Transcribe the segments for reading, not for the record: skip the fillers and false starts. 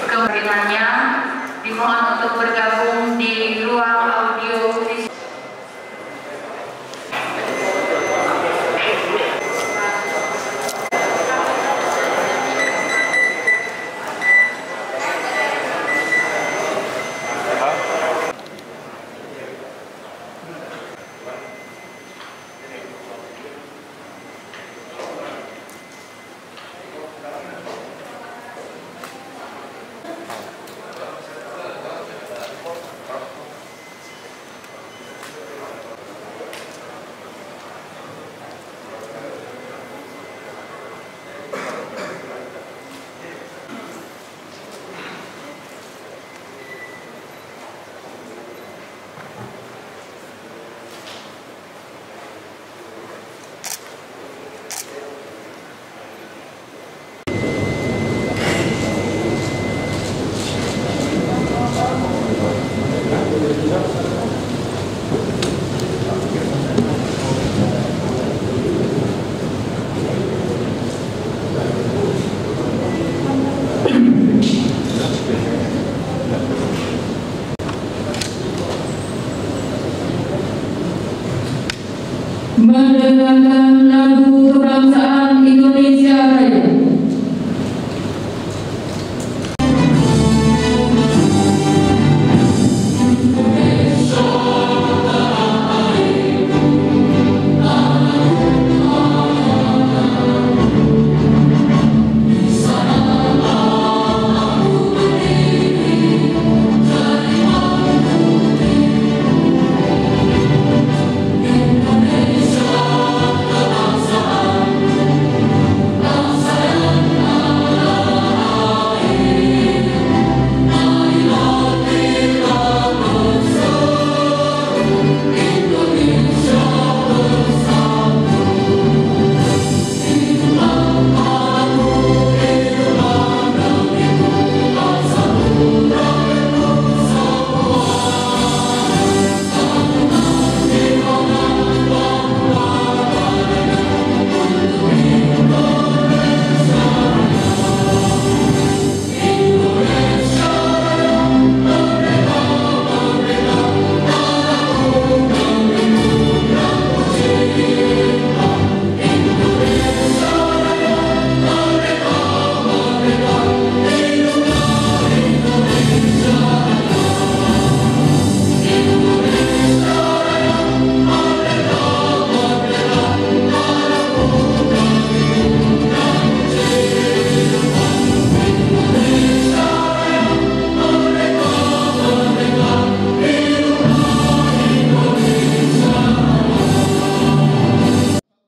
Kemungkinannya dimohon untuk bergabung di ruang audio visual. Mendengarkan lagu kebangsaan Indonesia Raya.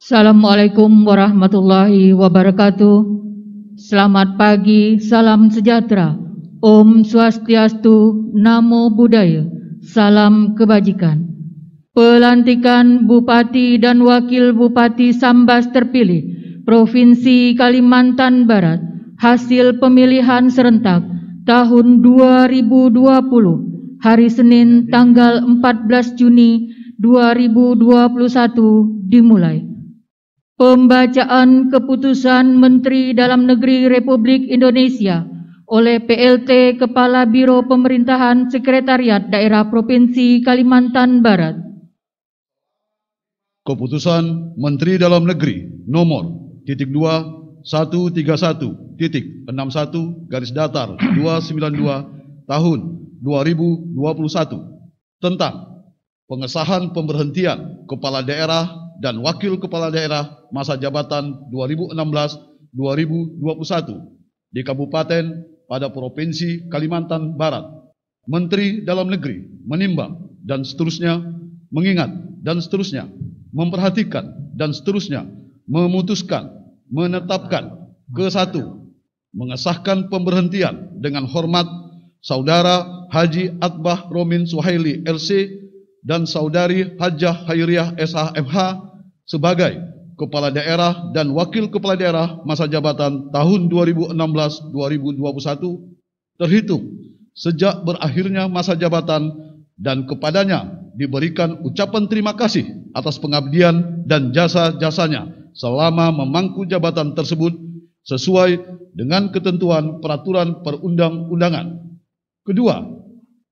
Assalamualaikum warahmatullahi wabarakatuh. Selamat pagi, salam sejahtera. Om Swastiastu, Namo Buddhaya, salam kebajikan. Pelantikan Bupati dan Wakil Bupati Sambas terpilih Provinsi Kalimantan Barat hasil pemilihan serentak tahun 2020 hari Senin tanggal 14 Juni 2021 dimulai. Pembacaan Keputusan Menteri Dalam Negeri Republik Indonesia oleh PLT Kepala Biro Pemerintahan Sekretariat Daerah Provinsi Kalimantan Barat. Keputusan Menteri Dalam Negeri nomor 2/11.61.61/292 tahun 2021 tentang pengesahan pemberhentian Kepala Daerah dan Wakil Kepala Daerah masa jabatan 2016-2021 di Kabupaten pada Provinsi Kalimantan Barat. Menteri Dalam Negeri menimbang dan seterusnya, mengingat dan seterusnya, memperhatikan dan seterusnya, memutuskan, menetapkan ke-1, mengesahkan pemberhentian dengan hormat Saudara Haji Atbah Romin Suhaili LC dan Saudari Hajah Hairiah SH MH sebagai Kepala Daerah dan Wakil Kepala Daerah masa jabatan tahun 2016-2021 terhitung sejak berakhirnya masa jabatan, dan kepadanya diberikan ucapan terima kasih atas pengabdian dan jasa-jasanya selama memangku jabatan tersebut sesuai dengan ketentuan peraturan perundang-undangan. Kedua,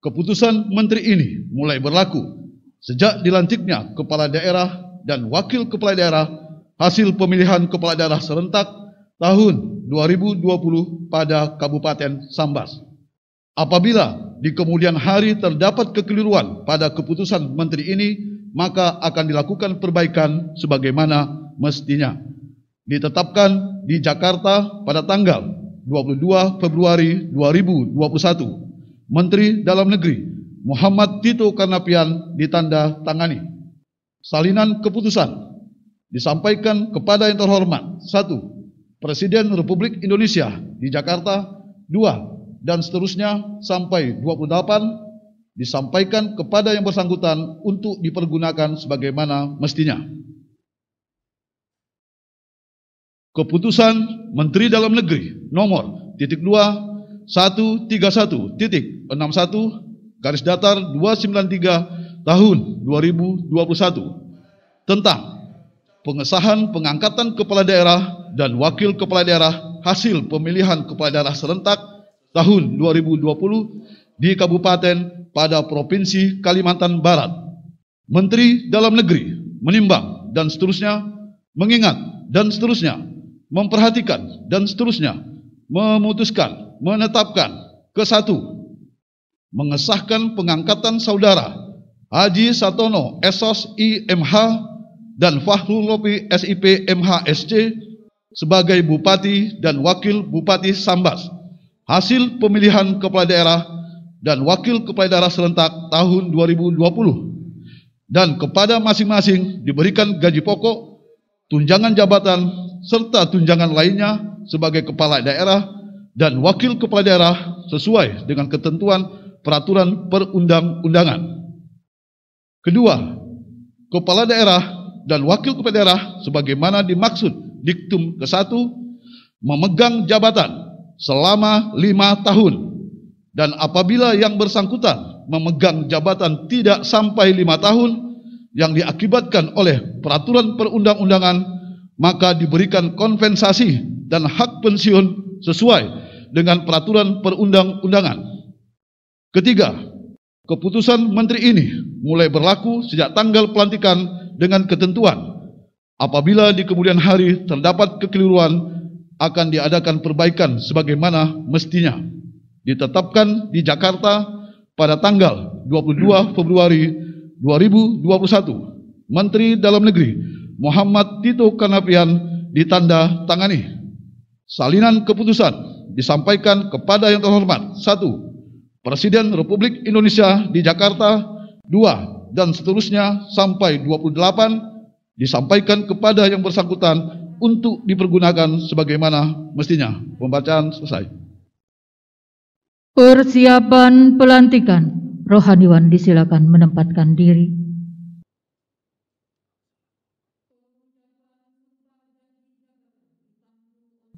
keputusan Menteri ini mulai berlaku sejak dilantiknya Kepala Daerah dan Wakil Kepala Daerah hasil pemilihan Kepala Daerah serentak tahun 2020 pada Kabupaten Sambas. Apabila di kemudian hari terdapat kekeliruan pada keputusan Menteri ini, maka akan dilakukan perbaikan sebagaimana mestinya. Ditetapkan di Jakarta pada tanggal 22 Februari 2021, Menteri Dalam Negeri Muhammad Tito Karnavian ditanda tangani. Salinan keputusan disampaikan kepada yang terhormat: 1. Presiden Republik Indonesia di Jakarta. 2. Dan seterusnya sampai 28 disampaikan kepada yang bersangkutan untuk dipergunakan sebagaimana mestinya. Keputusan Menteri Dalam Negeri nomor /213.61/293 tahun 2021 tentang pengesahan pengangkatan Kepala Daerah dan Wakil Kepala Daerah hasil pemilihan Kepala Daerah serentak tahun 2020 di Kabupaten pada Provinsi Kalimantan Barat. Menteri Dalam Negeri menimbang dan seterusnya, mengingat dan seterusnya, memperhatikan dan seterusnya, memutuskan, menetapkan ke-1, mengesahkan pengangkatan Saudara Haji Satono Esos IMH dan Fahrul Lopi SIP MHSC sebagai Bupati dan Wakil Bupati Sambas hasil pemilihan Kepala Daerah dan Wakil Kepala Daerah serentak tahun 2020, dan kepada masing-masing diberikan gaji pokok, tunjangan jabatan, serta tunjangan lainnya sebagai Kepala Daerah dan Wakil Kepala Daerah sesuai dengan ketentuan peraturan perundang-undangan. Kedua, Kepala Daerah dan Wakil Kepala Daerah sebagaimana dimaksud diktum ke-1 memegang jabatan selama 5 tahun, dan apabila yang bersangkutan memegang jabatan tidak sampai 5 tahun yang diakibatkan oleh peraturan perundang-undangan, maka diberikan kompensasi dan hak pensiun sesuai dengan peraturan perundang-undangan. Ketiga, keputusan Menteri ini mulai berlaku sejak tanggal pelantikan dengan ketentuan apabila di kemudian hari terdapat kekeliruan akan diadakan perbaikan sebagaimana mestinya. Ditetapkan di Jakarta pada tanggal 22 Februari 2021, Menteri Dalam Negeri Muhammad Tito Karnavian ditanda tangani. Salinan keputusan disampaikan kepada yang terhormat: 1. Presiden Republik Indonesia di Jakarta. 2. Dan seterusnya sampai 28 disampaikan kepada yang bersangkutan untuk dipergunakan sebagaimana mestinya. Pembacaan selesai. Persiapan pelantikan. Rohaniwan disilakan menempatkan diri.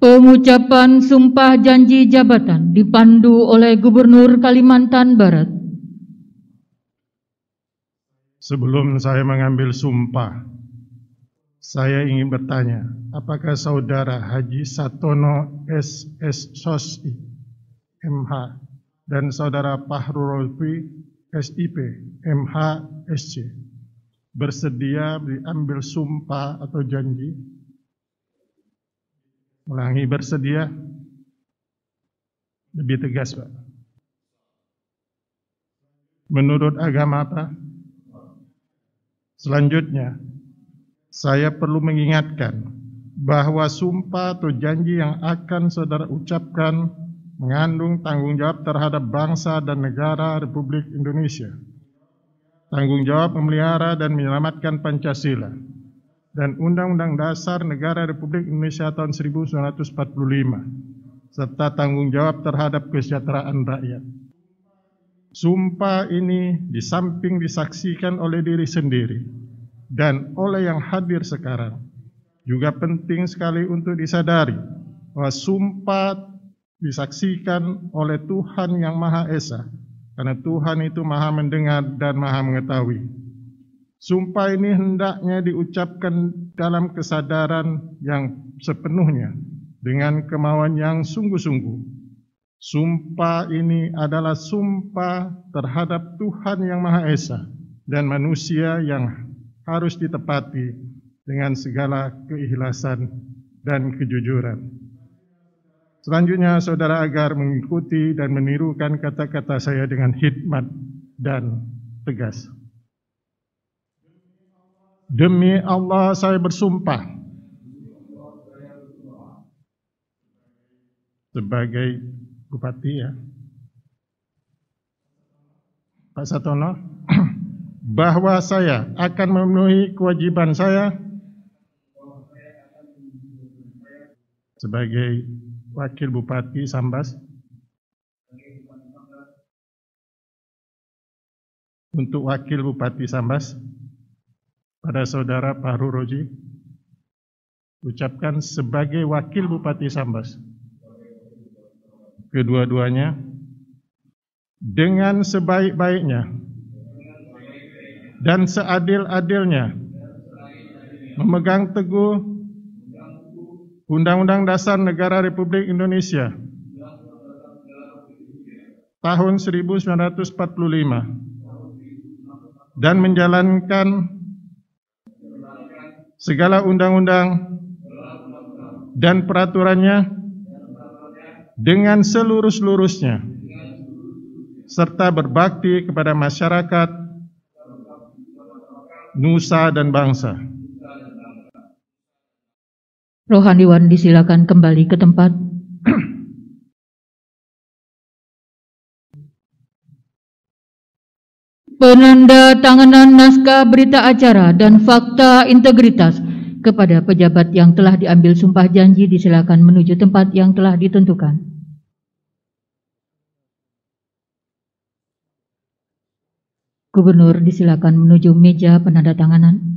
Pengucapan sumpah janji jabatan dipandu oleh Gubernur Kalimantan Barat. Sebelum saya mengambil sumpah, saya ingin bertanya, apakah Saudara Haji Satono SS SOSI MH dan Saudara Fahrul Lopi SIP MHSC bersedia diambil sumpah atau janji? Ulangi, bersedia? Lebih tegas, Pak. Menurut agama apa? Selanjutnya, saya perlu mengingatkan bahwa sumpah atau janji yang akan saudara ucapkan mengandung tanggung jawab terhadap bangsa dan negara Republik Indonesia, tanggung jawab memelihara dan menyelamatkan Pancasila dan Undang-Undang Dasar Negara Republik Indonesia tahun 1945, serta tanggung jawab terhadap kesejahteraan rakyat. Sumpah ini di samping disaksikan oleh diri sendiri dan oleh yang hadir sekarang, juga penting sekali untuk disadari bahwa sumpah disaksikan oleh Tuhan yang Maha Esa, karena Tuhan itu Maha mendengar dan Maha mengetahui. Sumpah ini hendaknya diucapkan dalam kesadaran yang sepenuhnya, dengan kemauan yang sungguh-sungguh. Sumpah ini adalah sumpah terhadap Tuhan yang Maha Esa dan manusia yang harus ditepati dengan segala keikhlasan dan kejujuran. Selanjutnya, saudara agar mengikuti dan menirukan kata-kata saya dengan hikmat dan tegas. Demi Allah saya bersumpah sebagai Bupati, ya, Pak Satono, bahwa saya akan memenuhi kewajiban saya sebagai Wakil Bupati Sambas untuk Wakil Bupati Sambas pada saudara Fahru Roji, ucapkan sebagai Wakil Bupati Sambas. Kedua-duanya dengan sebaik-baiknya dan seadil-adilnya memegang teguh Undang-Undang Dasar Negara Republik Indonesia tahun 1945 dan menjalankan segala undang-undang dan peraturannya dengan seluruh-seluruhnya, serta berbakti kepada masyarakat, nusa dan bangsa. Rohaniwan disilakan kembali ke tempat. Penanda tanganan naskah berita acara dan fakta integritas kepada pejabat yang telah diambil sumpah janji disilakan menuju tempat yang telah ditentukan. Gubernur disilakan menuju meja penandatanganan.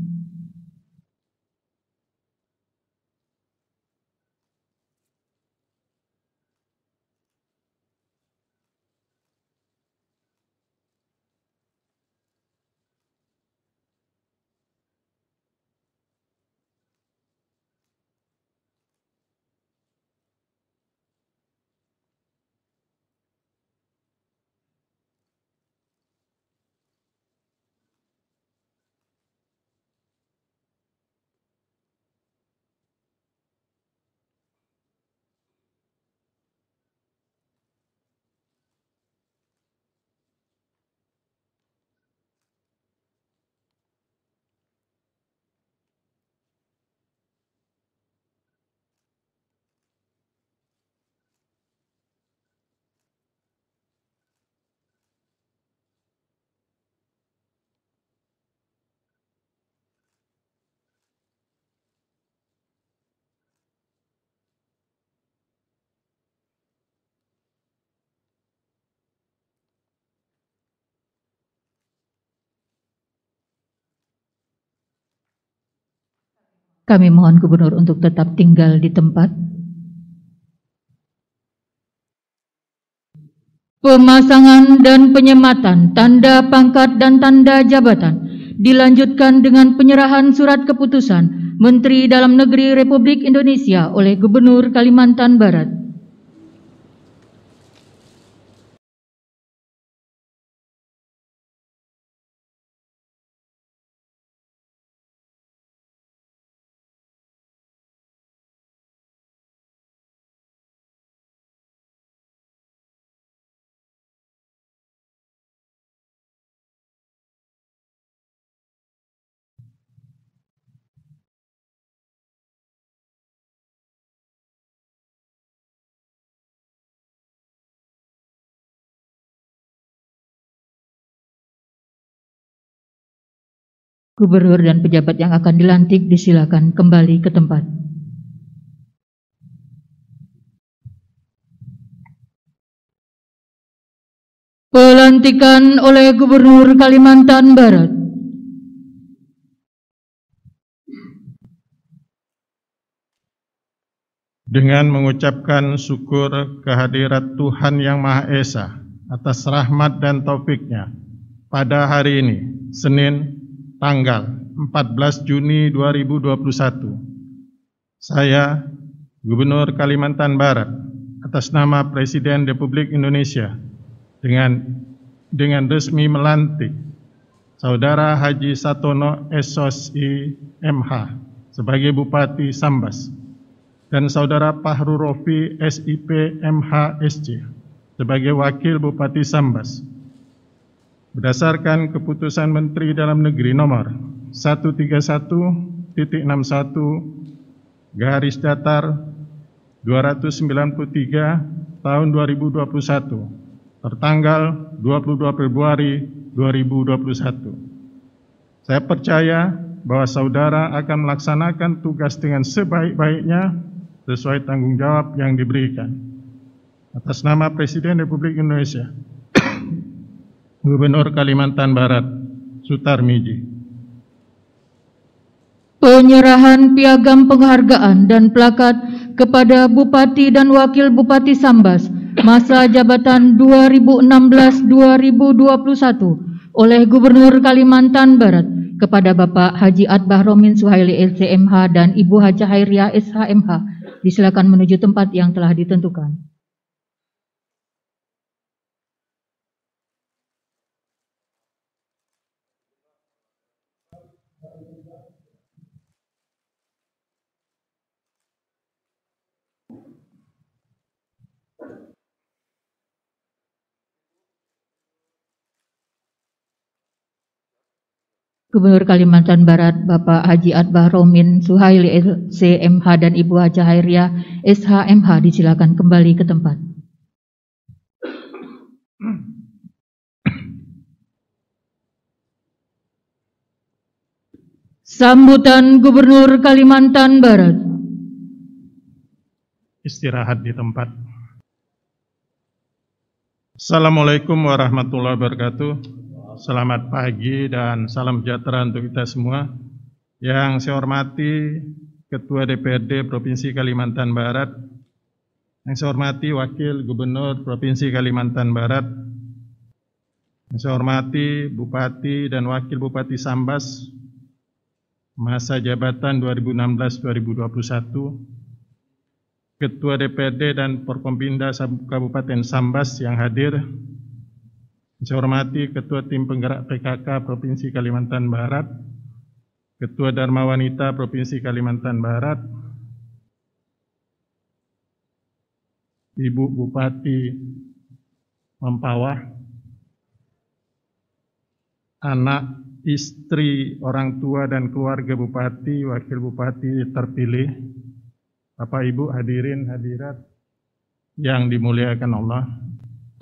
Kami mohon Gubernur untuk tetap tinggal di tempat. Pemasangan dan penyematan tanda pangkat dan tanda jabatan dilanjutkan dengan penyerahan surat keputusan Menteri Dalam Negeri Republik Indonesia oleh Gubernur Kalimantan Barat. Gubernur dan pejabat yang akan dilantik disilakan kembali ke tempat. Pelantikan oleh Gubernur Kalimantan Barat. Dengan mengucapkan syukur kehadirat Tuhan Yang Maha Esa atas rahmat dan taufiknya pada hari ini, Senin, tanggal 14 Juni 2021, saya, Gubernur Kalimantan Barat, atas nama Presiden Republik Indonesia, dengan resmi melantik Saudara Haji Satono SOSI MH sebagai Bupati Sambas dan Saudara Fahru Rofi SIP MHSC sebagai Wakil Bupati Sambas. Berdasarkan keputusan Menteri Dalam Negeri nomor 131.61/293 tahun 2021 tertanggal 22 Februari 2021. Saya percaya bahwa saudara akan melaksanakan tugas dengan sebaik-baiknya sesuai tanggung jawab yang diberikan. Atas nama Presiden Republik Indonesia, Gubernur Kalimantan Barat, Sutarmiji. Penyerahan piagam penghargaan dan plakat kepada Bupati dan Wakil Bupati Sambas masa jabatan 2016-2021 oleh Gubernur Kalimantan Barat kepada Bapak Haji Atbah Romin Suhaili LCMH dan Ibu Haja Hairiah SHMH. Disilakan menuju tempat yang telah ditentukan. Gubernur Kalimantan Barat Bapak Haji Atbah Romin Suhaili LCMH dan Ibu Haja Hairiah SHMH disilakan kembali ke tempat. Sambutan Gubernur Kalimantan Barat. Istirahat di tempat. Assalamualaikum warahmatullahi wabarakatuh. Selamat pagi dan salam sejahtera untuk kita semua. Yang saya hormati Ketua DPRD Provinsi Kalimantan Barat, yang saya hormati Wakil Gubernur Provinsi Kalimantan Barat, yang saya hormati Bupati dan Wakil Bupati Sambas masa jabatan 2016-2021, Ketua DPRD dan Forkompinda Kabupaten Sambas yang hadir, saya hormati Ketua Tim Penggerak PKK Provinsi Kalimantan Barat, Ketua Dharma Wanita Provinsi Kalimantan Barat, Ibu Bupati Mempawah, anak, istri, orang tua dan keluarga Bupati, Wakil Bupati terpilih, Bapak Ibu hadirin hadirat yang dimuliakan Allah.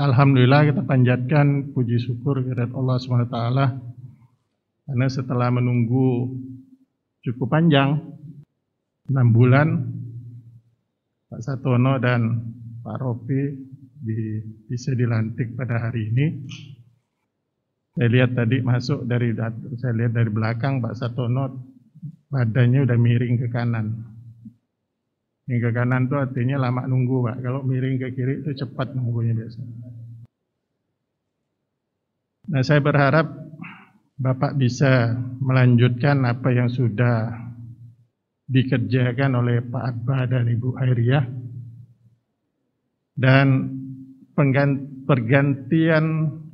Alhamdulillah kita panjatkan puji syukur kehadirat Allah SWT karena setelah menunggu cukup panjang 6 bulan Pak Satono dan Pak Rofi bisa dilantik pada hari ini. Saya lihat tadi masuk saya lihat dari belakang Pak Satono badannya udah miring ke kanan. Yang ke kanan itu artinya lama nunggu, Pak. Kalau miring ke kiri itu cepat nunggunya biasanya. Nah, saya berharap Bapak bisa melanjutkan apa yang sudah dikerjakan oleh Pak Atbah dan Ibu Hairiah. Dan pergantian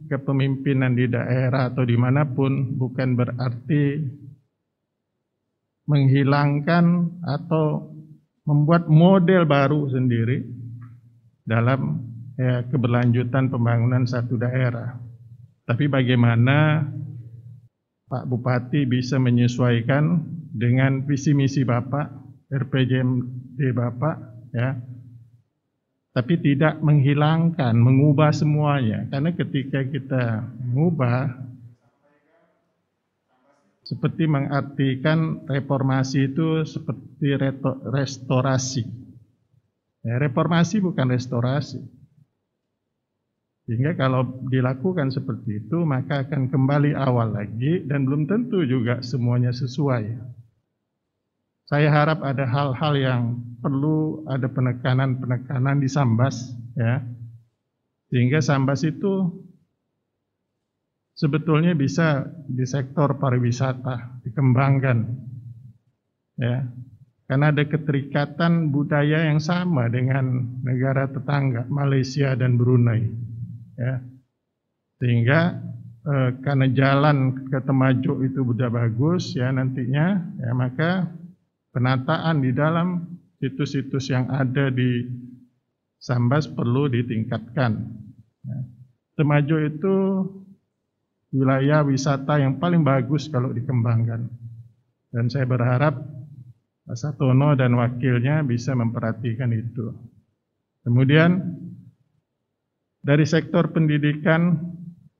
kepemimpinan di daerah atau dimanapun bukan berarti menghilangkan atau membuat model baru sendiri dalam keberlanjutan pembangunan satu daerah. Tapi bagaimana Pak Bupati bisa menyesuaikan dengan visi misi Bapak, RPJMD Bapak, ya. Tapi tidak menghilangkan, mengubah semuanya. Karena ketika kita mengubah, seperti mengartikan reformasi itu seperti restorasi. Ya, reformasi bukan restorasi. Sehingga kalau dilakukan seperti itu, maka akan kembali awal lagi dan belum tentu juga semuanya sesuai. Saya harap ada hal-hal yang perlu ada penekanan-penekanan di Sambas, ya, sehingga Sambas itu sebetulnya bisa di sektor pariwisata dikembangkan, ya, karena ada keterikatan budaya yang sama dengan negara tetangga Malaysia dan Brunei, ya, sehingga karena jalan ke Temajuk itu sudah bagus, ya, nantinya, ya, maka penataan di dalam situs-situs yang ada di Sambas perlu ditingkatkan. Temajuk itu wilayah wisata yang paling bagus kalau dikembangkan. Dan saya berharap Pak Satono dan wakilnya bisa memperhatikan itu. Kemudian dari sektor pendidikan,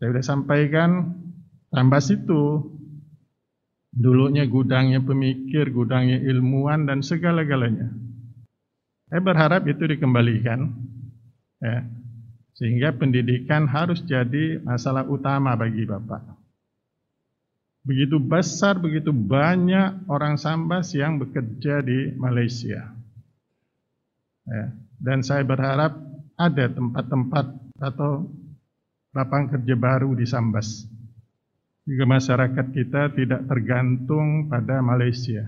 saya sudah sampaikan, Sambas itu dulunya gudangnya pemikir, gudangnya ilmuwan, dan segala-galanya. Saya berharap itu dikembalikan, ya, sehingga pendidikan harus jadi masalah utama bagi Bapak. Begitu besar, begitu banyak orang Sambas yang bekerja di Malaysia. Ya, dan saya berharap ada tempat-tempat atau lapangan kerja baru di Sambas. Jika masyarakat kita tidak tergantung pada Malaysia.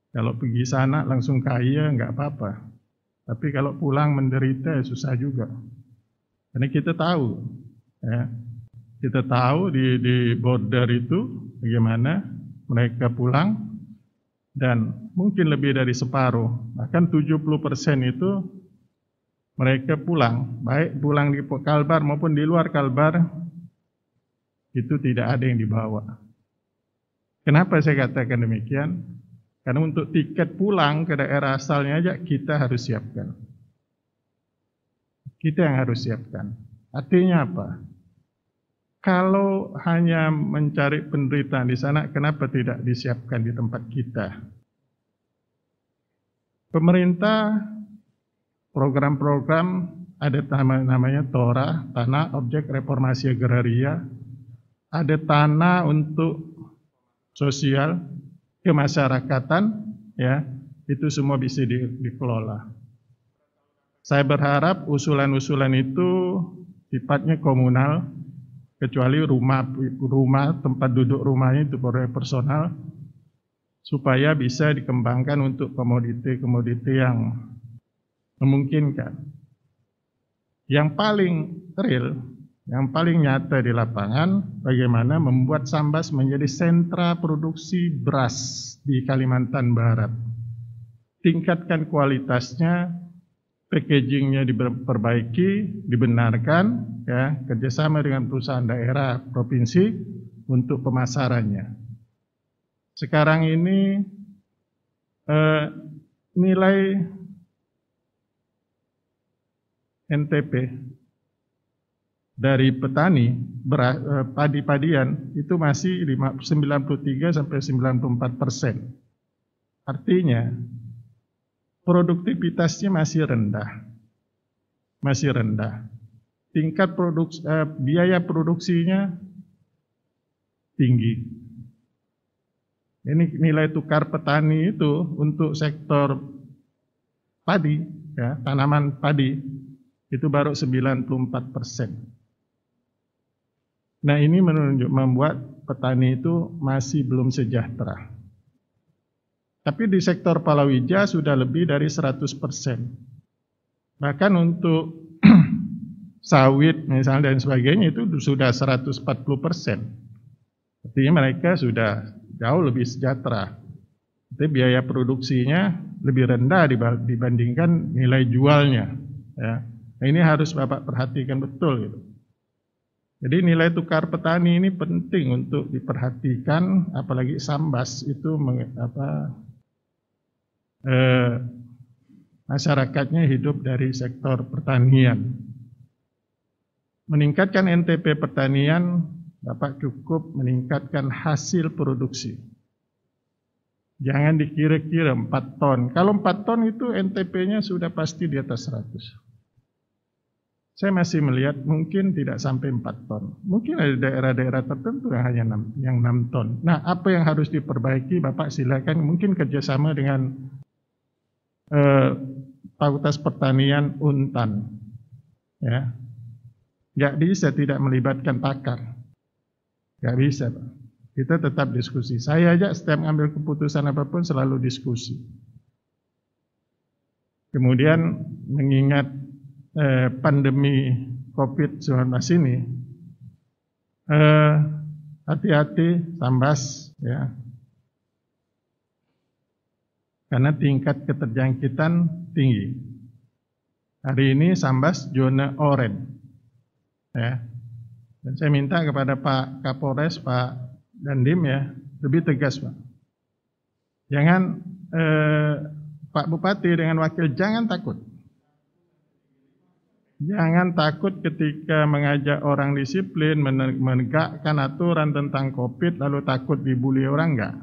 Kalau pergi sana langsung kaya, enggak apa-apa. Tapi kalau pulang menderita, susah juga. Karena kita tahu, ya, kita tahu di border itu bagaimana mereka pulang, dan mungkin lebih dari separuh, bahkan 70% itu mereka pulang, baik pulang di Kalbar maupun di luar Kalbar, itu tidak ada yang dibawa. Kenapa saya katakan demikian? Karena untuk tiket pulang ke daerah asalnya aja kita harus siapkan. Kita yang harus siapkan. Artinya apa? Kalau hanya mencari penderitaan di sana, kenapa tidak disiapkan di tempat kita? Pemerintah program-program ada namanya TORA, Tanah Objek Reformasi Agraria. Ada tanah untuk sosial kemasyarakatan, ya, itu semua bisa dikelola. Saya berharap usulan-usulan itu sifatnya komunal, kecuali rumah tempat duduk rumahnya itu personal, supaya bisa dikembangkan untuk komoditi-komoditi yang memungkinkan. Yang paling real, yang paling nyata di lapangan, bagaimana membuat Sambas menjadi sentra produksi beras di Kalimantan Barat. Tingkatkan kualitasnya, packagingnya diperbaiki, dibenarkan, ya, kerjasama dengan perusahaan daerah, provinsi untuk pemasarannya. Sekarang ini nilai NTP dari petani padi-padian itu masih 93 sampai 94%. Artinya produktivitasnya masih rendah. Tingkat biaya produksinya tinggi. Ini nilai tukar petani itu untuk sektor padi, ya, tanaman padi itu baru 94%. Nah, ini membuat petani itu masih belum sejahtera. Tapi di sektor palawija sudah lebih dari 100%. Bahkan untuk sawit misalnya dan sebagainya itu sudah 140%. Artinya mereka sudah jauh lebih sejahtera. Tapi biaya produksinya lebih rendah dibandingkan nilai jualnya. Ya. Nah, ini harus Bapak perhatikan betul gitu. Jadi nilai tukar petani ini penting untuk diperhatikan, apalagi Sambas itu masyarakatnya hidup dari sektor pertanian. Meningkatkan NTP pertanian Bapak cukup meningkatkan hasil produksi. Jangan dikira-kira 4 ton. Kalau 4 ton itu NTP-nya sudah pasti di atas 100. Saya masih melihat mungkin tidak sampai 4 ton. Mungkin ada daerah-daerah tertentu yang hanya 6 ton. Nah, apa yang harus diperbaiki? Bapak silakan mungkin kerjasama dengan Fakultas Pertanian Untan. Ya, nggak bisa tidak melibatkan pakar. Nggak bisa, Pak. Kita tetap diskusi. Saya aja setiap ngambil keputusan apapun selalu diskusi. Kemudian mengingat pandemi COVID-19 ini, hati-hati Sambas, ya, karena tingkat keterjangkitan tinggi. Hari ini Sambas zona oranye, ya. Dan saya minta kepada Pak Kapolres, Pak Dandim, ya, lebih tegas, Pak. Jangan Pak Bupati dengan wakil jangan takut. Jangan takut ketika mengajak orang disiplin, menegakkan aturan tentang COVID, lalu takut dibully orang, enggak.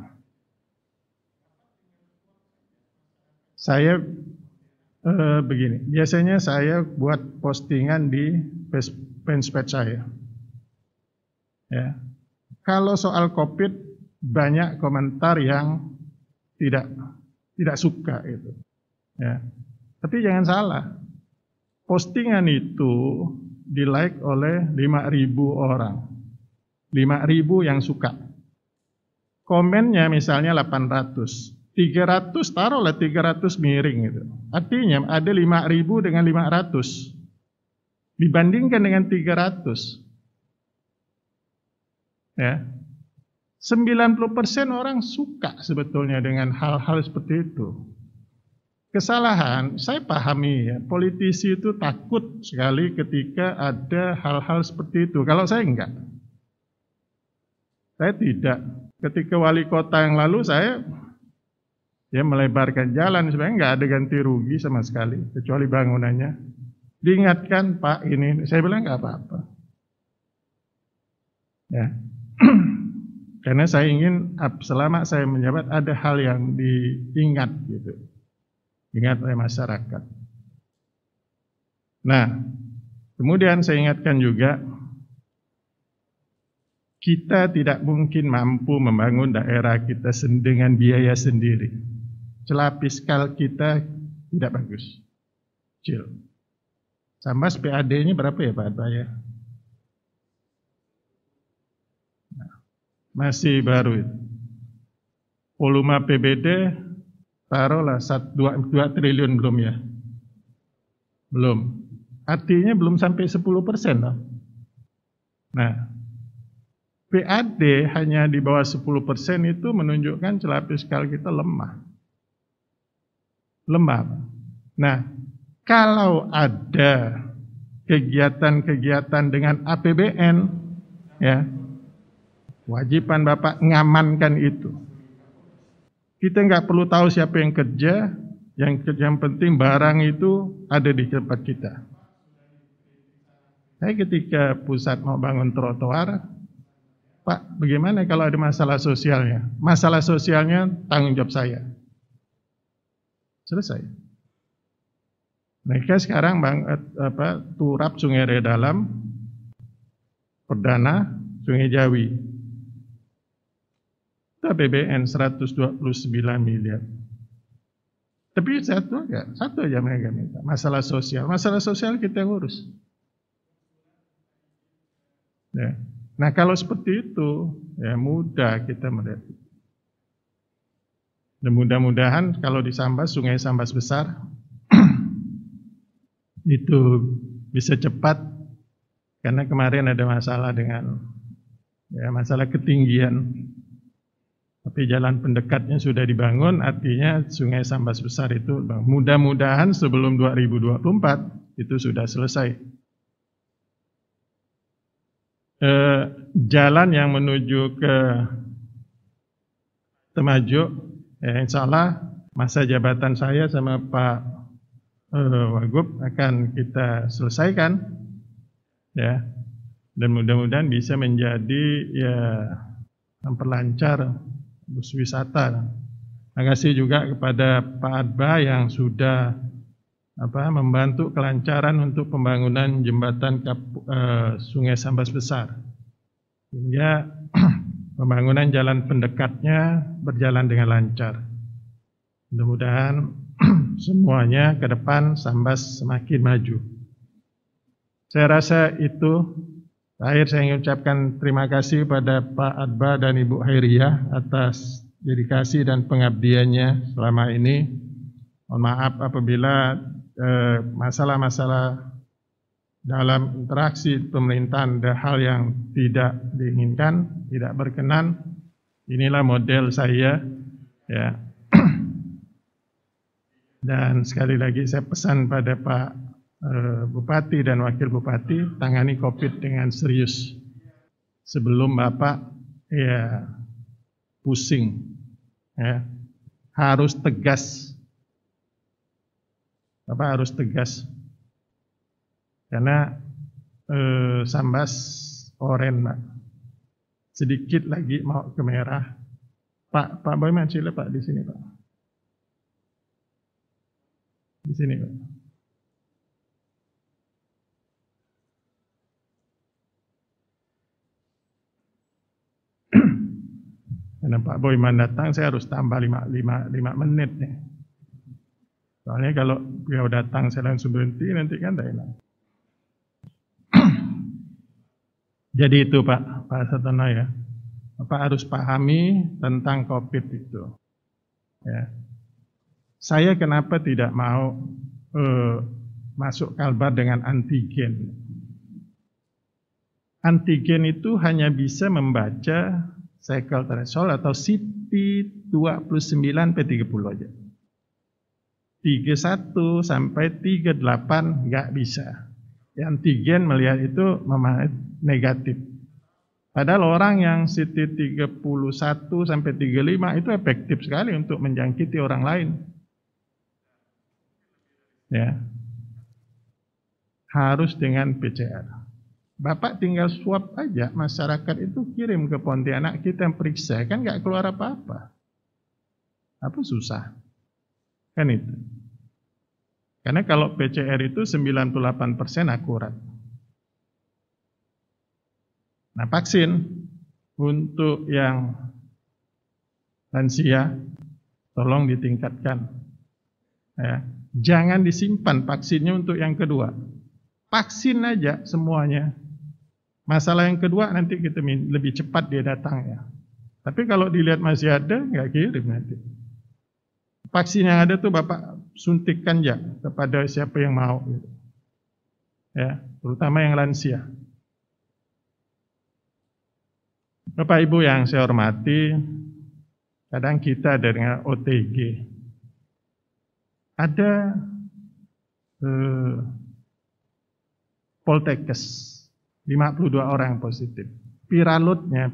Saya begini, biasanya saya buat postingan di fanpage saya. Ya. Kalau soal COVID banyak komentar yang tidak suka itu. Ya. Tapi jangan salah. Postingan itu di-like oleh 5.000 orang. 5.000 yang suka. Komennya misalnya 800. 300 taruhlah 300 miring itu. Artinya ada 5.000 dengan 500. Dibandingkan dengan 300. Ya. 90% orang suka sebetulnya dengan hal-hal seperti itu. Kesalahan, saya pahami ya, politisi itu takut sekali ketika ada hal-hal seperti itu. Kalau saya enggak. Saya tidak. Ketika wali kota yang lalu saya ya melebarkan jalan, sebenarnya enggak ada ganti rugi sama sekali, kecuali bangunannya. Diingatkan, Pak, ini, saya bilang enggak apa-apa. Ya. Karena saya ingin selama saya menjabat ada hal yang diingat gitu. Ingat oleh masyarakat. Nah, kemudian saya ingatkan juga kita tidak mungkin mampu membangun daerah kita dengan biaya sendiri. Celah fiskal kita tidak bagus. Kecil. Sambas PAD-nya berapa ya Pak Adbaya? Masih baru itu. Volume PBD taruhlah 2 triliun belum ya? Belum. Artinya belum sampai 10% loh. Nah, PAD hanya di bawah 10% itu menunjukkan celah fiskal kita lemah. Lemah. Nah, kalau ada kegiatan-kegiatan dengan APBN, ya, wajiban Bapak ngamankan itu. Kita nggak perlu tahu siapa yang kerja, yang penting barang itu ada di tempat kita. Saya ketika pusat mau bangun trotoar, Pak, bagaimana kalau ada masalah sosialnya? Masalah sosialnya tanggung jawab saya. Selesai. Mereka sekarang turap Sungai Redalam, Perdana, Sungai Jawi. Itu APBN 129 miliar. Tapi satu aja mereka minta, masalah sosial. Masalah sosial kita urus. Ya. Nah kalau seperti itu, ya mudah kita melihat. Dan mudah-mudahan kalau di Sambas, Sungai Sambas besar, itu bisa cepat. Karena kemarin ada masalah dengan masalah ketinggian. Tapi jalan pendekatnya sudah dibangun, artinya Sungai Sambas besar itu mudah-mudahan sebelum 2024 itu sudah selesai. Jalan yang menuju ke Temajuk, ya insya Allah masa jabatan saya sama Pak Wagub akan kita selesaikan, ya. dan mudah-mudahan bisa menjadi ya memperlancar bus wisata. Terima kasih juga kepada Pak Adba yang sudah membantu kelancaran untuk pembangunan jembatan Sungai Sambas Besar, hingga pembangunan jalan pendekatnya berjalan dengan lancar. Mudah-mudahan semuanya ke depan Sambas semakin maju. Saya rasa itu. Terakhir saya ingin ucapkan terima kasih pada Pak Adba dan Ibu Hairiyah atas dedikasi dan pengabdiannya selama ini. Mohon maaf apabila masalah-masalah dalam interaksi pemerintahan ada hal yang tidak diinginkan, tidak berkenan. Inilah model saya, ya. Dan sekali lagi saya pesan pada Pak Bupati dan Wakil Bupati, tangani COVID dengan serius sebelum Bapak ya pusing, ya. Harus tegas, Bapak harus tegas, karena Sambas oren, Pak. Sedikit lagi mau ke merah. Pak Boy Mancile, Pak, di sini, Pak. Di sini, Pak. Karena Pak Boyman datang, saya harus tambah 5 menit nih. Soalnya kalau beliau datang saya langsung berhenti, nanti kan tidak enak. Jadi itu Pak Satono, ya. Bapak harus pahami tentang COVID itu. Ya. Saya kenapa tidak mau masuk Kalbar dengan antigen? Antigen itu hanya bisa membaca cycle threshold atau CT 29/30 aja. 31 sampai 38 nggak bisa. Antigen melihat itu negatif. Padahal orang yang CT 31 sampai 35 itu efektif sekali untuk menjangkiti orang lain. Ya. Harus dengan PCR. Bapak tinggal swab aja, masyarakat itu kirim ke Pontianak, kita yang periksa, kan nggak keluar apa-apa. Apa susah? Kan itu. Karena kalau PCR itu 98% akurat. Nah, vaksin untuk yang lansia tolong ditingkatkan. Ya. Jangan disimpan vaksinnya untuk yang kedua. Vaksin aja semuanya. Masalah yang kedua nanti kita lebih cepat dia datang, ya. Tapi kalau dilihat masih ada, nggak kirim nanti. Vaksin yang ada tuh Bapak suntikkan ya kepada siapa yang mau, gitu. Ya, terutama yang lansia. Bapak Ibu yang saya hormati, kadang kita ada dengan OTG. Ada Poltekkes 52 orang positif. Viralotnya,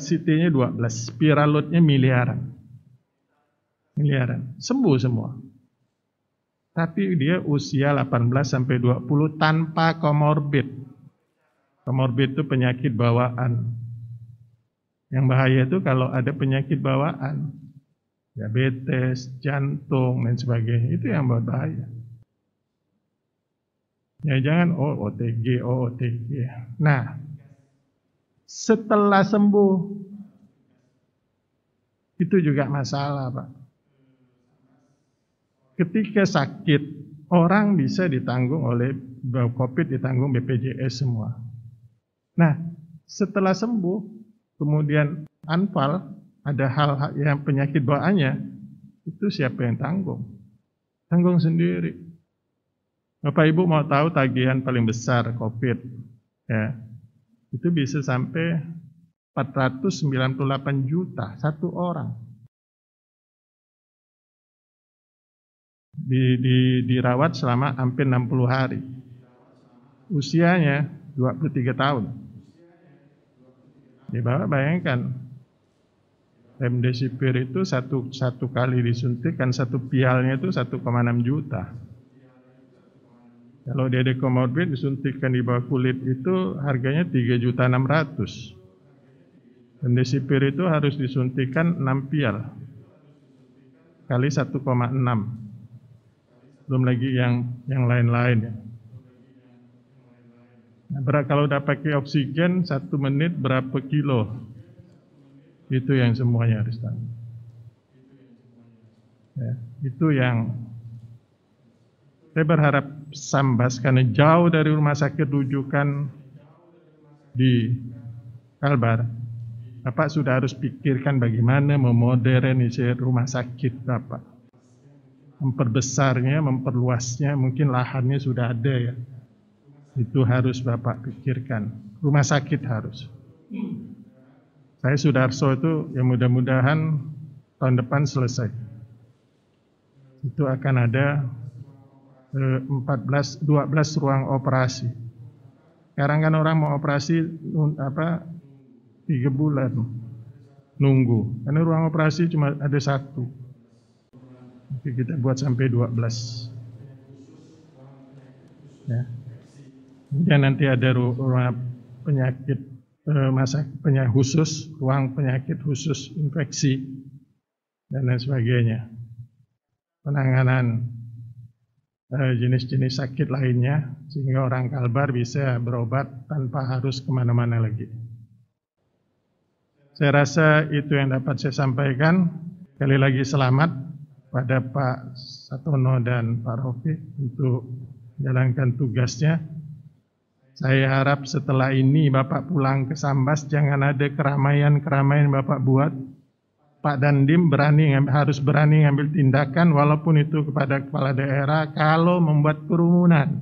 CT-nya 12, viralotnya miliaran. Sembuh semua. Tapi dia usia 18 sampai 20 tanpa komorbid. Komorbid itu penyakit bawaan. Yang bahaya itu kalau ada penyakit bawaan. Diabetes, jantung, dan sebagainya. Itu yang berbahaya. Ya jangan OTG. Nah, setelah sembuh itu juga masalah, Pak. Ketika sakit, orang bisa ditanggung oleh COVID, ditanggung BPJS semua. Nah, setelah sembuh, kemudian anfal, ada hal yang penyakit bawaannya, itu siapa yang tanggung? Tanggung sendiri. Bapak Ibu mau tahu tagihan paling besar COVID, ya, itu bisa sampai 498 juta satu orang. Dirawat selama hampir 60 hari. Usianya 23 tahun. Ya, Bapak bayangkan, remdesivir itu satu kali disuntik kan satu pialnya itu 1,6 juta. Kalau dia ada komorbid disuntikkan di bawah kulit itu harganya 3.600.000. Remdesivir itu harus disuntikan 6 vial kali 1,6. Belum lagi yang lain-lain ya. Nah, kalau udah pakai oksigen 1 menit berapa kilo? Itu yang semuanya harus tahu. Ya, itu yang saya berharap Sambas, karena jauh dari rumah sakit rujukan di Kalbar, Bapak sudah harus pikirkan bagaimana memodernisasi rumah sakit Bapak. Memperbesarnya, memperluasnya, mungkin lahannya sudah ada ya. Itu harus Bapak pikirkan. Rumah sakit harus. Saya Sudarso itu ya mudah-mudahan tahun depan selesai. Itu akan ada 12 ruang operasi. Sekarang kan orang mau operasi 3 bulan nunggu. Karena ruang operasi cuma ada 1. Jadi kita buat sampai 12. Ya. Kemudian nanti ada ruang penyakit ruang penyakit khusus infeksi dan lain sebagainya. Penanganan jenis-jenis sakit lainnya sehingga orang Kalbar bisa berobat tanpa harus kemana-mana lagi. Saya rasa itu yang dapat saya sampaikan. Sekali lagi selamat pada Pak Satono dan Pak Rofiq untuk menjalankan tugasnya. Saya harap setelah ini Bapak pulang ke Sambas jangan ada keramaian-keramaian Bapak buat. Pak Dandim harus berani ngambil tindakan walaupun itu kepada kepala daerah kalau membuat kerumunan.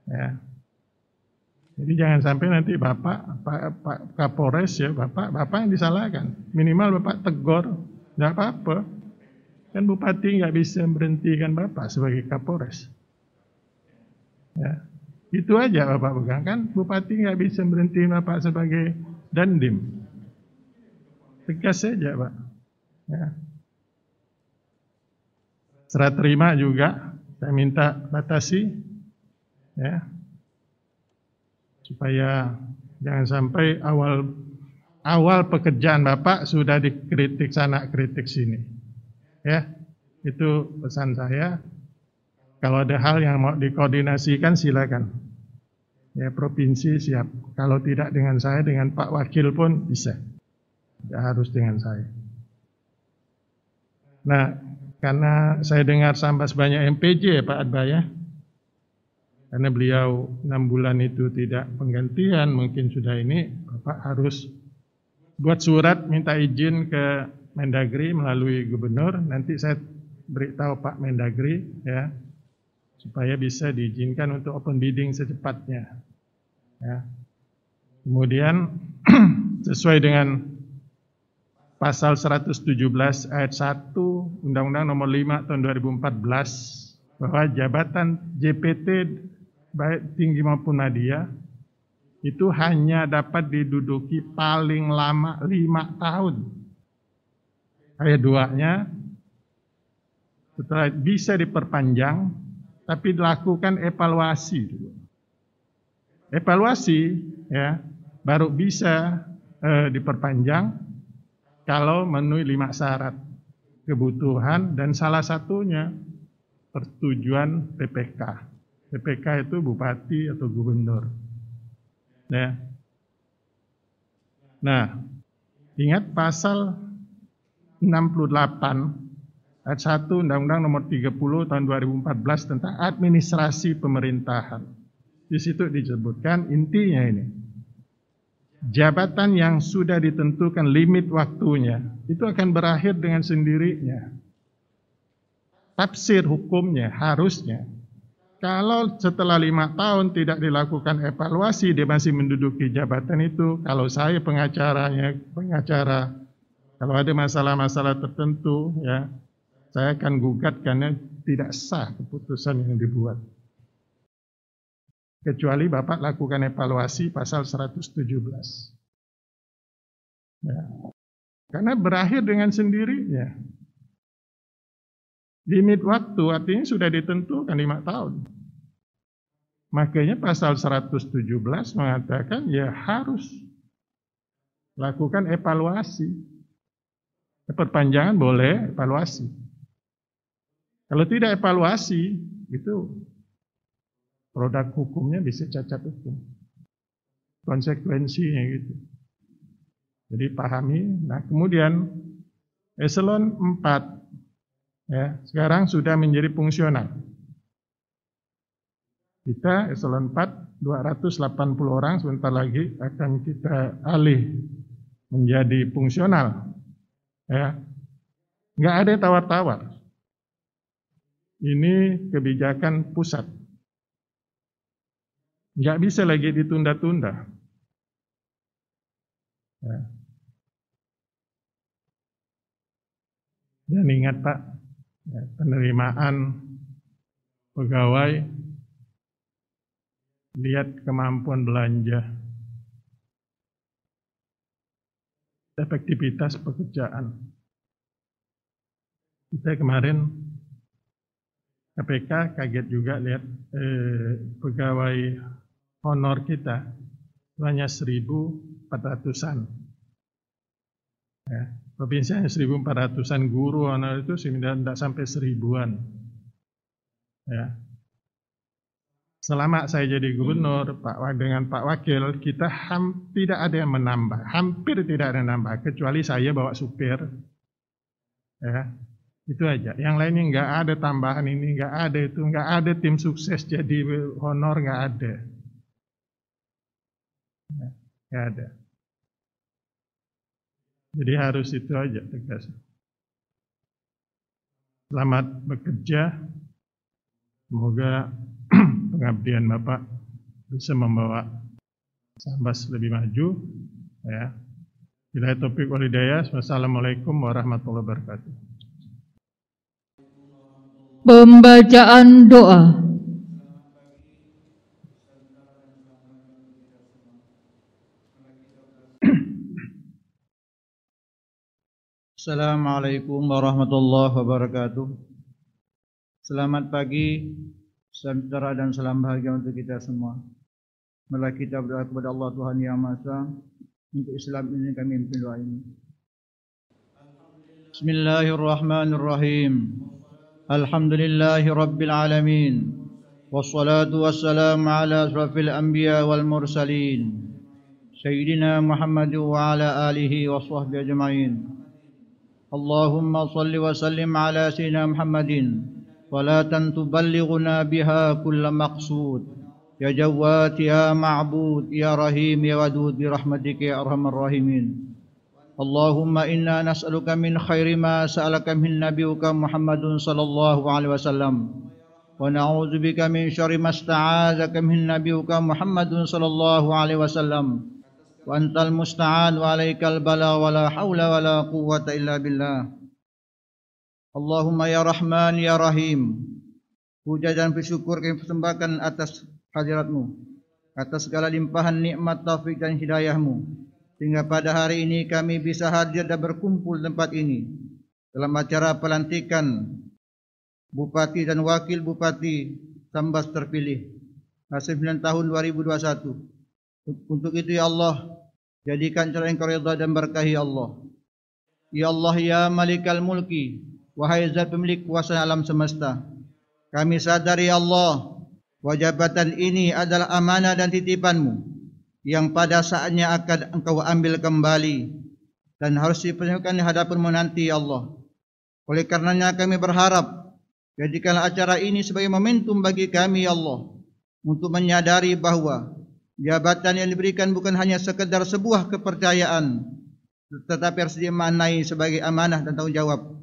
Ya. Jadi jangan sampai nanti Bapak Kapolres ya, Bapak yang disalahkan. Minimal Bapak tegur, nggak apa-apa. Kan Bupati nggak bisa berhentikan Bapak sebagai Kapolres. Ya, itu aja Bapak pegang kan. Bupati nggak bisa berhenti Bapak sebagai Dandim. Tegas saja Pak. Ya. Serah terima juga saya minta batasi, ya, supaya jangan sampai awal pekerjaan Bapak sudah dikritik sana kritik sini. Ya, itu pesan saya. Kalau ada hal yang mau dikoordinasikan silakan. Ya, provinsi siap. Kalau tidak dengan saya, dengan Pak Wakil pun bisa. Tidak harus dengan saya. Nah, karena saya dengar Sambas banyak MPJ ya Pak Adbaya. Karena beliau 6 bulan itu tidak penggantian, mungkin sudah ini Bapak harus buat surat minta izin ke Mendagri melalui gubernur. Nanti saya beritahu Pak Mendagri ya, supaya bisa diizinkan untuk open bidding secepatnya. Ya. Kemudian sesuai dengan pasal 117 ayat 1 Undang-Undang Nomor 5 Tahun 2014 bahwa jabatan JPT baik tinggi maupun media itu hanya dapat diduduki paling lama 5 tahun. Ayat 2-nya setelah bisa diperpanjang tapi dilakukan evaluasi dulu. Evaluasi ya baru bisa diperpanjang kalau memenuhi 5 syarat kebutuhan dan salah satunya persetujuan PPK. PPK itu bupati atau gubernur. Ya. Nah, ingat pasal 68 Ayat 1 Undang-Undang Nomor 30 Tahun 2014 tentang administrasi pemerintahan. Di situ disebutkan intinya ini. Jabatan yang sudah ditentukan limit waktunya itu akan berakhir dengan sendirinya. Tafsir hukumnya harusnya kalau setelah 5 tahun tidak dilakukan evaluasi dia masih menduduki jabatan itu. Kalau saya pengacara, kalau ada masalah-masalah tertentu ya, saya akan gugat karena tidak sah keputusan yang dibuat. Kecuali Bapak lakukan evaluasi pasal 117. Ya. Karena berakhir dengan sendirinya. Limit waktu artinya sudah ditentukan 5 tahun. Makanya pasal 117 mengatakan ya harus lakukan evaluasi. Perpanjangan boleh, evaluasi. Kalau tidak evaluasi, itu produk hukumnya bisa cacat hukum. Konsekuensinya gitu. Jadi pahami. Nah, kemudian eselon 4 ya, sekarang sudah menjadi fungsional. Kita eselon 4 280 orang sebentar lagi akan kita alih menjadi fungsional. Ya. Nggak ada tawar-tawar. Ini kebijakan pusat. Nggak bisa lagi ditunda-tunda. Ya. Dan ingat Pak, ya, penerimaan pegawai, lihat kemampuan belanja, efektivitas pekerjaan. Kita kemarin KPK kaget juga lihat pegawai honor kita hanya 1.400-an. Ya, provinsi hanya 1.400-an, guru honor itu tidak sampai 1.000-an. Ya. Selama saya jadi gubernur, dengan Pak Wakil, kita tidak ada yang menambah, hampir tidak ada yang menambah, kecuali saya bawa supir. Ya, itu aja. Yang lainnya nggak ada tambahan ini, nggak ada itu, nggak ada tim sukses jadi honor, nggak ada. Ya, nggak ada. Jadi harus itu aja tegas. Selamat bekerja. Semoga pengabdian Bapak bisa membawa Sambas lebih maju. Ya. Bila taufiq wal hidayah. Wassalamualaikum warahmatullahi wabarakatuh. Pembacaan doa. Assalamualaikum warahmatullahi wabarakatuh. Selamat pagi, sejahtera dan salam bahagia untuk kita semua. Marilah kita berdoa kepada Allah Tuhan Yang Maha Esa untuk Islam ini, kami memimpin doa ini. Bismillahirrahmanirrahim. Alhamdulillahi Rabbil Alamin. Wassalatu wassalamu ala asrafil anbiya wal mursalin. Sayyidina Muhammad wa ala alihi wa sahbihi ajma'in. Allahumma salli wa sallim ala Sayyidina Muhammadin. Salatan tuballighuna biha kulla maqsud. Ya Jawad, ya Ma'bud, ya Rahim, ya Wadud, birahmatika ya Arhamar Rahimin. Allahumma inna nas'aluka min khairi ma sa'alaka min nabiyuka Muhammadun sallallahu alaihi wasallam. Wa na'udzubika min syarri ma sta'adzaka min nabiyuka Muhammadun sallallahu alaihi wasallam. Wa antal musta'an wa alaikal bala wa la hawla wa la quwwata illa billah. Allahumma ya Rahman ya Rahim. Puja dan bersyukur kami persembahkan atas hadiratmu, atas segala limpahan nikmat taufik dan hidayahmu, sehingga pada hari ini kami bisa hadir dan berkumpul di tempat ini dalam acara pelantikan Bupati dan Wakil Bupati Sambas terpilih hasil 9 tahun 2021. Untuk itu ya Allah, jadikan cara Engkau ridha dan berkahi Allah. Ya Allah ya Malikal Mulki, wahai Zat pemilik kuasa alam semesta, kami sadari ya Allah, wajabatan ini adalah amanah dan titipan-Mu yang pada saatnya akan Engkau ambil kembali dan harus dipenuhkan di hadapan-Mu nanti ya Allah. Oleh karenanya kami berharap, jadikanlah acara ini sebagai momentum bagi kami ya Allah, untuk menyadari bahwa jabatan yang diberikan bukan hanya sekedar sebuah kepercayaan, tetapi harus dimaknai sebagai amanah dan tanggung jawab.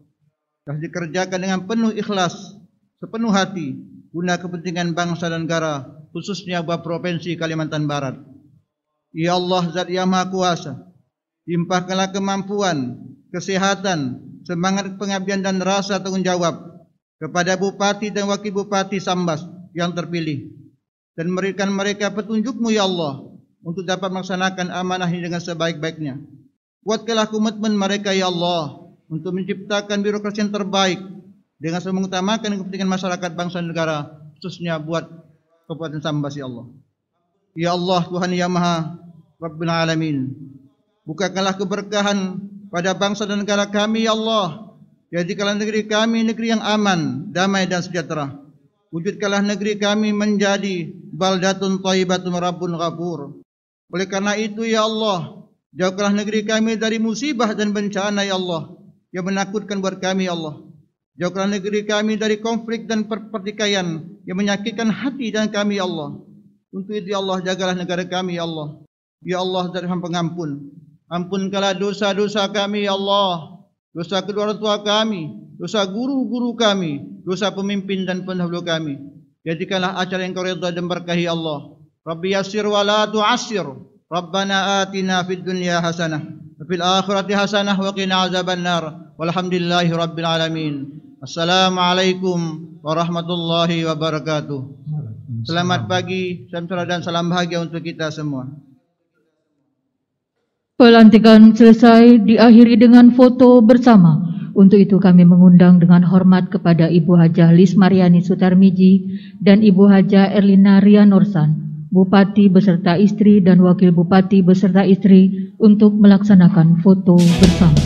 Harus dikerjakan dengan penuh ikhlas, sepenuh hati, guna kepentingan bangsa dan negara, khususnya buat provinsi Kalimantan Barat. Ya Allah, Zat yang Maha Kuasa, limpahkanlah kemampuan, kesehatan, semangat pengabdian dan rasa tanggung jawab kepada Bupati dan Wakil Bupati Sambas yang terpilih, dan berikan mereka petunjuk-Mu ya Allah untuk dapat melaksanakan amanah ini dengan sebaik-baiknya. Kuatkanlah komitmen mereka ya Allah untuk menciptakan birokrasi yang terbaik dengan selalu mengutamakan kepentingan masyarakat bangsa dan negara, khususnya buat Kabupaten Sambas, ya Allah. Ya Allah, Tuhan yang Maha Rabbul Alamin, bukakanlah keberkahan pada bangsa dan negara kami, ya Allah. Jadikanlah negeri kami negeri yang aman, damai dan sejahtera. Wujudkanlah negeri kami menjadi baldatun thayyibatun rabbun ghafur. Oleh karena itu, ya Allah, jauhkanlah negeri kami dari musibah dan bencana, ya Allah, yang menakutkan buat kami, ya Allah. Jauhkanlah negeri kami dari konflik dan pertikaian yang menyakitkan hati dan kami, ya Allah. Untuk itu, ya Allah, jagalah negara kami, ya Allah. Ya Allah, dari Maha Pengampun, ampunkanlah dosa-dosa kami, ya Allah. Dosa kedua orang tua kami, dosa guru-guru kami, dosa pemimpin dan pendahulu kami. Jadikanlah acara yang Kau ridha dan berkahi, Allah. Rabbi yassir wa la tu'assir. Rabbana atina fid dunya hasanah wa fil akhirati hasanah wa qina azabannar. Walhamdulillahi rabbil alamin. Assalamualaikum warahmatullahi wabarakatuh. Selamat pagi, salam sejahtera dan salam bahagia untuk kita semua. Pelantikan selesai diakhiri dengan foto bersama. Untuk itu kami mengundang dengan hormat kepada Ibu Hajah Lis Mariani Sutarmiji dan Ibu Hajah Erlina Rianorsan, Bupati beserta istri dan Wakil Bupati beserta istri untuk melaksanakan foto bersama.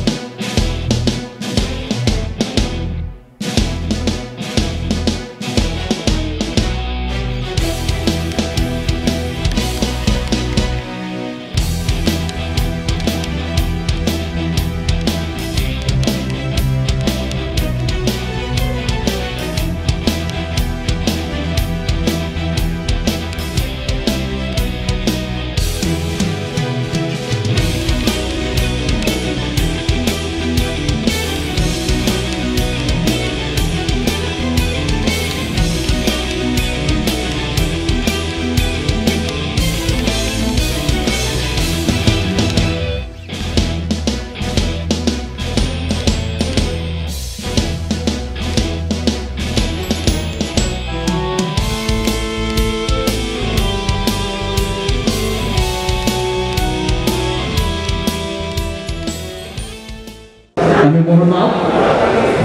Kami mohon maaf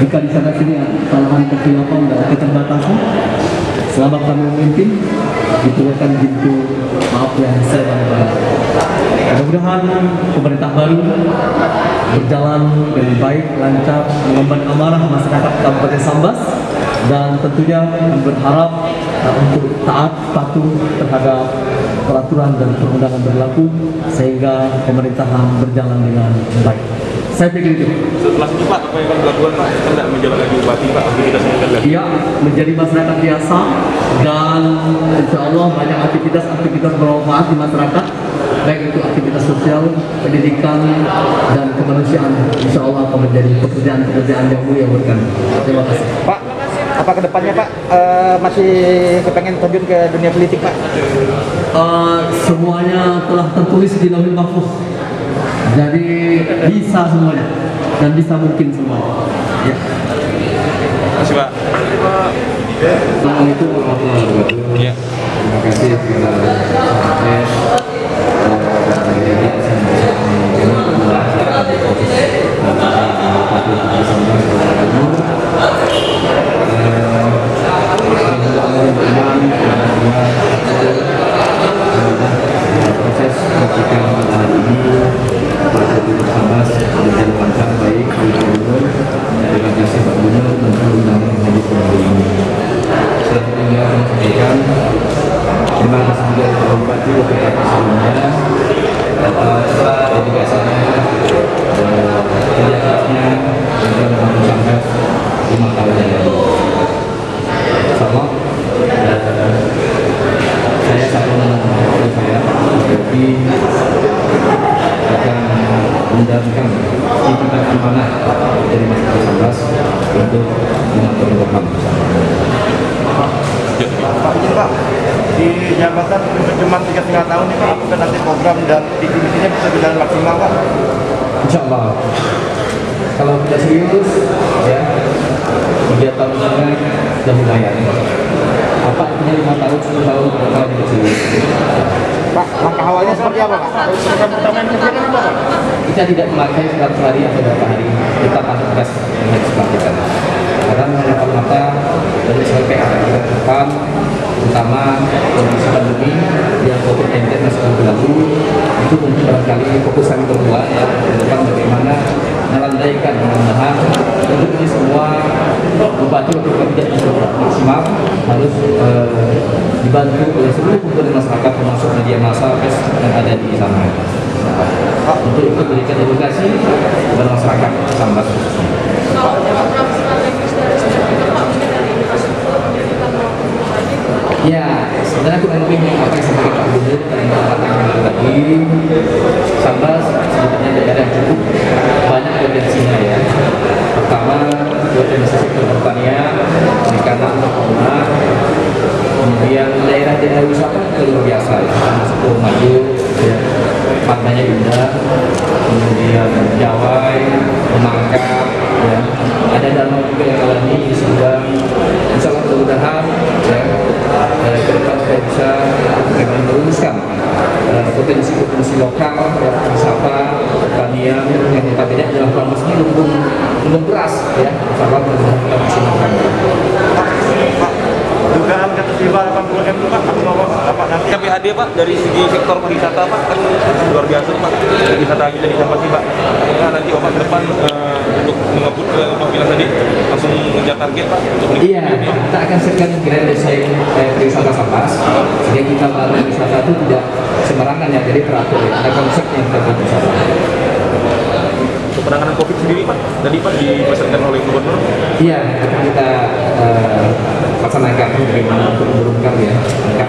jika di sana sini ada kesalahan, kesilapan dan keterbatasan. Selama kami memimpin, diperlukan pintu maaf yang sebanyak-banyaknya. Mudah-mudahan pemerintah baru berjalan dengan baik, lancar, mengemban amanah masyarakat Kabupaten Sambas, dan tentunya berharap untuk taat patuh terhadap peraturan dan perundangan berlaku sehingga pemerintahan berjalan dengan baik. Saya pikir itu. Setelah itu Pak, apa yang akan dilakukan Pak? Kita tidak menjabat lagi bupati Pak, aktivitasnya akan lagi. Iya, menjadi masyarakat biasa dan insya Allah banyak aktivitas bermanfaat di masyarakat, baik itu aktivitas sosial, pendidikan, dan kemanusiaan. Insya Allah akan menjadi pekerjaan-pekerjaan yang mulia buat kami. Terima kasih. Pak, apa kedepannya Pak masih kepengen terjun ke dunia politik Pak? Semuanya telah tertulis di Lauhul Mahfuz. Jadi bisa semuanya dan bisa mungkin semuanya. Ya. Terima kasih Pak. Assalamualaikum warahmatullahi wabarakatuh. Ya. Terima kasih proses ketika hari ini Pak Sambas berjalan lancar baik. Terima kasih Pak Gubernur untuk undangan hadir kembali ini. Selanjutnya saya sampaikan terima kasih juga kepada Bupati Bupati sebelumnya atas dedikasinya, kerja kerasnya untuk membangun Sambas 5 tahun yang lalu. Insyaallah saya satu nama saya tapi akan menjalankan titipan amanah dari masyarakat Sambas untuk mengatur program. Pak, izin Pak, di jabatan cuma 3,5 tahun ini Pak, apakah nanti program dan visi misinya bisa berjalan maksimal Pak? Insya Allah. Kalau kita serius, ya 3 tahun lagi sudah lumayan. Apa artinya 5 tahun, 10 tahun kalau kita serius? Pak, langkah awalnya seperti apa Pak? Program pertama yang dikerjakan apa Pak? Kita tidak memakai 100 hari atau berapa hari, kita pasti tegas dengan harus dilakukan. dalam mata dari sampai akan kita depan, terutama kondisi pandemi yang COVID-19 masih berlaku, itu mungkin barangkali fokus kami berdua ya ke depan bagaimana melandaikan mudah-mudahan untuk ini semua bupati tidak maksimal harus dibantu oleh seluruh komponen masyarakat termasuk media massa pers yang ada di sana untuk ikut berikan edukasi kepada masyarakat Sambas. Ya, sebenarnya aku lebih apa yang disampaikan Pak Gubernur tadi, Sambas sebenarnya daerah yang cukup banyak potensinya ya. Pertama, potensi sektor pertanian, perikanan, perkebunan, kemudian daerah-daerah wisata itu luar biasa ya, termasuk Maju, ya, pantainya indah, kemudian Jawai, Menangkap, ya, ada danau juga yang alami di Sumedang. Insya Allah mudah-mudahan ya, ke depan kita bisa bagaimana meluruskan potensi-potensi lokal, wisata, pertanian yang notabene adalah Sambas ini lumbung beras ya, insya Allah mudah-mudahan kita maksimalkan. Dugaan keterlibatan 80M itu Pak, apa nanti KPHD Pak dari segi sektor pariwisata Pak kan luar biasa Pak, wisata kita di Sambas Pak. Apakah nanti Bapak ke depan untuk mengebut ke Bapak bilang tadi langsung mengejar target Pak untuk iya, kita akan siapkan grand design pariwisata Sambas sehingga kita bangun wisata itu tidak sembarangan ya, jadi teratur ya, ada konsep yang kita buat wisata. Untuk penanganan COVID sendiri Pak, tadi Pak dipesankan oleh Gubernur. Iya, kita laksanakan bagaimana untuk menurunkan ya angka